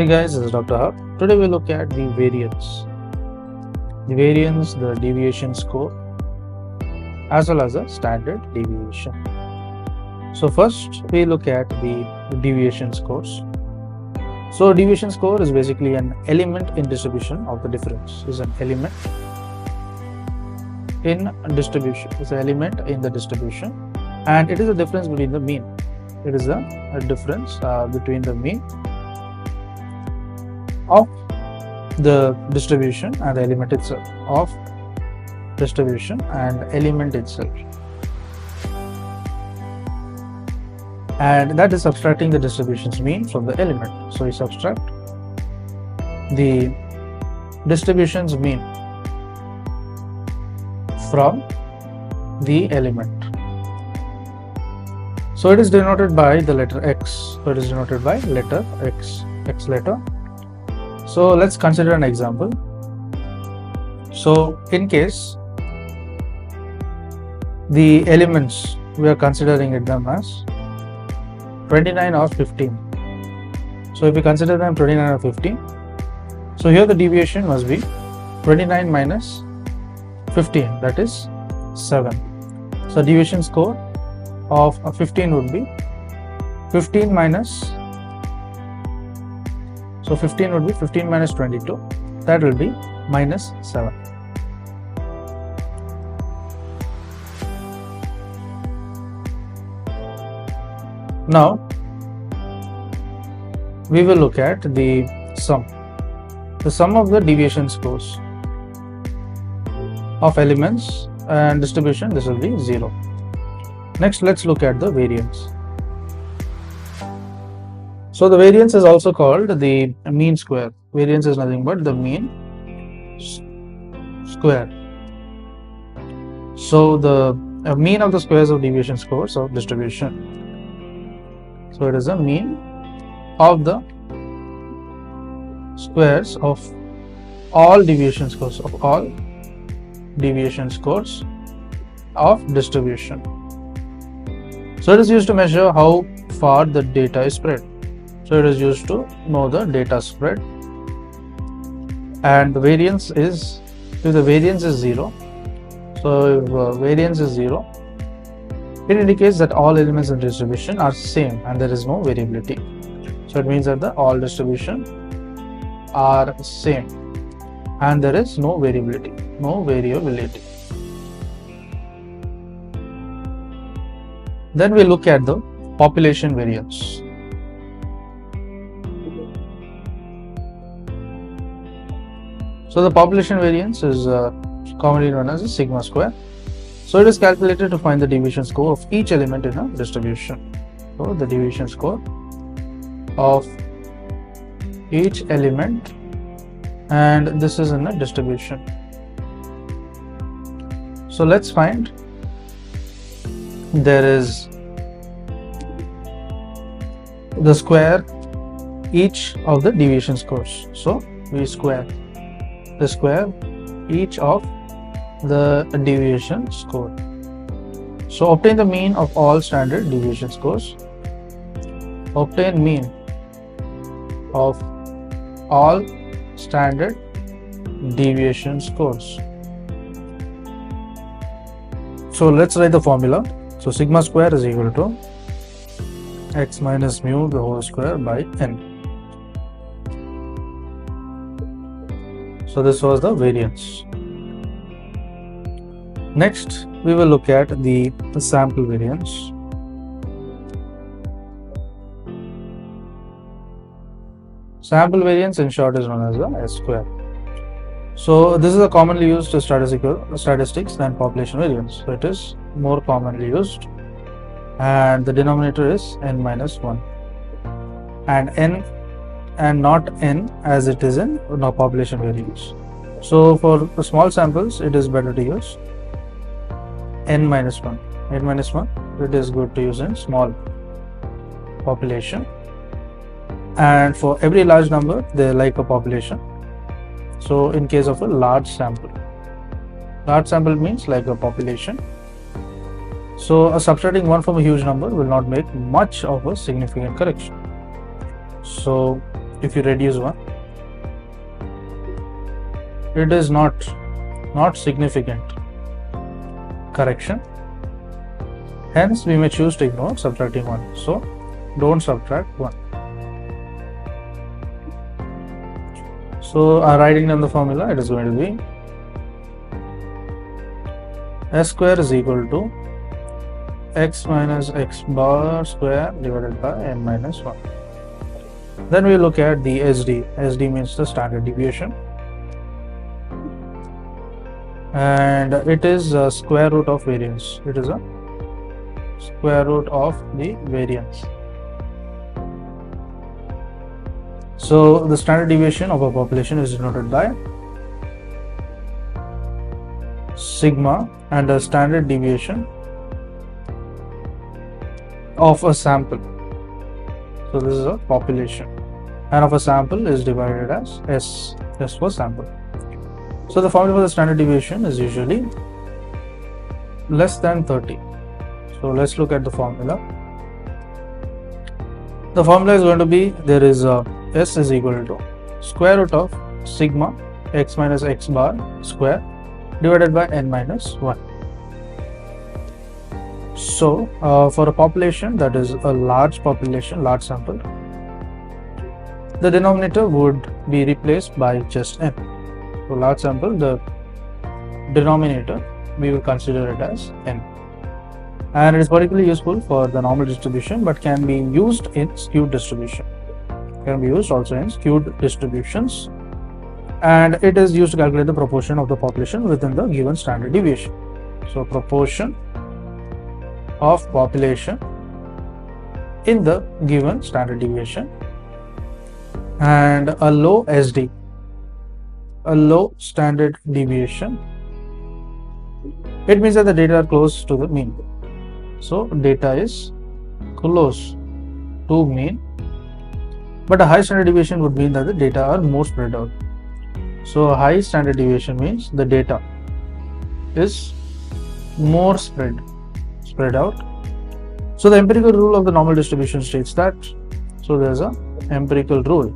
morning guys, this is Dr. Hub. Today we look at the variance. The variance, the deviation score, as well as the standard deviation. So first we look at the deviation scores. So deviation score is basically an element in distribution of the difference. Is an element in distribution. It's an element in the distribution, and it is a difference between the mean. It is a difference between the mean of the distribution and the element itself, of distribution and element itself, and that is subtracting the distribution's mean from the element. So you subtract the distribution's mean from the element. So it is denoted by the letter X. So it is denoted by letter X, X letter. So let's consider an example. So in case the elements, we are considering them as 29 or 15. So if we consider them 29 or 15, so here the deviation must be 29 minus 15, that is 7. So deviation score of 15 would be 15 minus, so 15 would be 15 minus 22, that will be minus 7. Now we will look at the sum of the deviation scores of elements and distribution. This will be 0. Next, let's look at the variance. So the variance is also called the mean square. Variance is nothing but the mean square. So the mean of the squares of deviation scores of distribution. So it is a mean of the squares of all deviation scores, of all deviation scores of distribution. So it is used to measure how far the data is spread. So it is used to know the data spread, and the variance is, if the variance is 0, so if variance is 0, it indicates that all elements in distribution are same and there is no variability. So it means that the all distribution are same and there is no variability, no variability. Then we look at the population variance. So the population variance is commonly known as a sigma square. So it is calculated to find the deviation score of each element in a distribution. So the deviation score of each element, and this is in a distribution. So let's find, there is the square each of the deviation scores. So we square the square each of the deviation score. So obtain the mean of all standard deviation scores. Obtain mean of all standard deviation scores. So let's write the formula. So sigma square is equal to x minus mu the whole square by n. So this was the variance. Next, we will look at the sample variance. Sample variance in short is known as the S square. So this is a commonly used statistics than population variance. So it is more commonly used, and the denominator is n minus 1, and n and not n as it is in population variance. So for small samples it is better to use n minus 1. N minus 1 it is good to use in small population, and for every large number they like a population. So in case of a large sample means like a population. So subtracting 1 from a huge number will not make much of a significant correction. So if you reduce 1, it is not significant correction. Hence, we may choose to ignore subtracting 1. So, don't subtract 1. So, writing down the formula, it is going to be S square is equal to x minus x bar square divided by n minus 1. Then we look at the SD. SD means the standard deviation. And it is a square root of variance. It is a square root of the variance. So the standard deviation of a population is denoted by sigma, and the standard deviation of a sample. So this is a population, and of a sample is divided as S for sample. So the formula for the standard deviation is usually less than 30. So let's look at the formula. The formula is going to be, there is a S is equal to square root of sigma x minus x bar square divided by n minus 1. So for a population that is a large population, large sample, the denominator would be replaced by just n. So large sample, the denominator we will consider it as n, and it is particularly useful for the normal distribution, but can be used in skewed distribution. Can be used also in skewed distributions, and it is used to calculate the proportion of the population within the given standard deviation. So proportion of population in the given standard deviation, and a low SD, a low standard deviation, it means that the data are close to the mean. So data is close to mean, but a high standard deviation would mean that the data are more spread out. So a high standard deviation means the data is more spread out. So the empirical rule of the normal distribution states that, so there's a empirical rule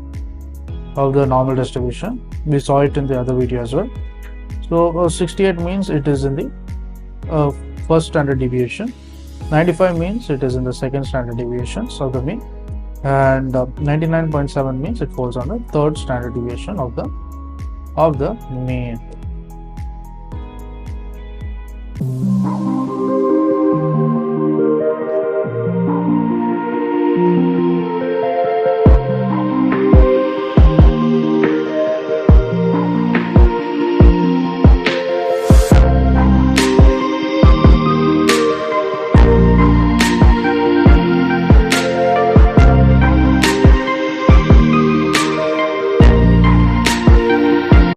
of the normal distribution. We saw it in the other video as well. So 68 means it is in the first standard deviation, 95 means it is in the second standard deviations of the mean, and 99.7 means it falls on the third standard deviation of the mean.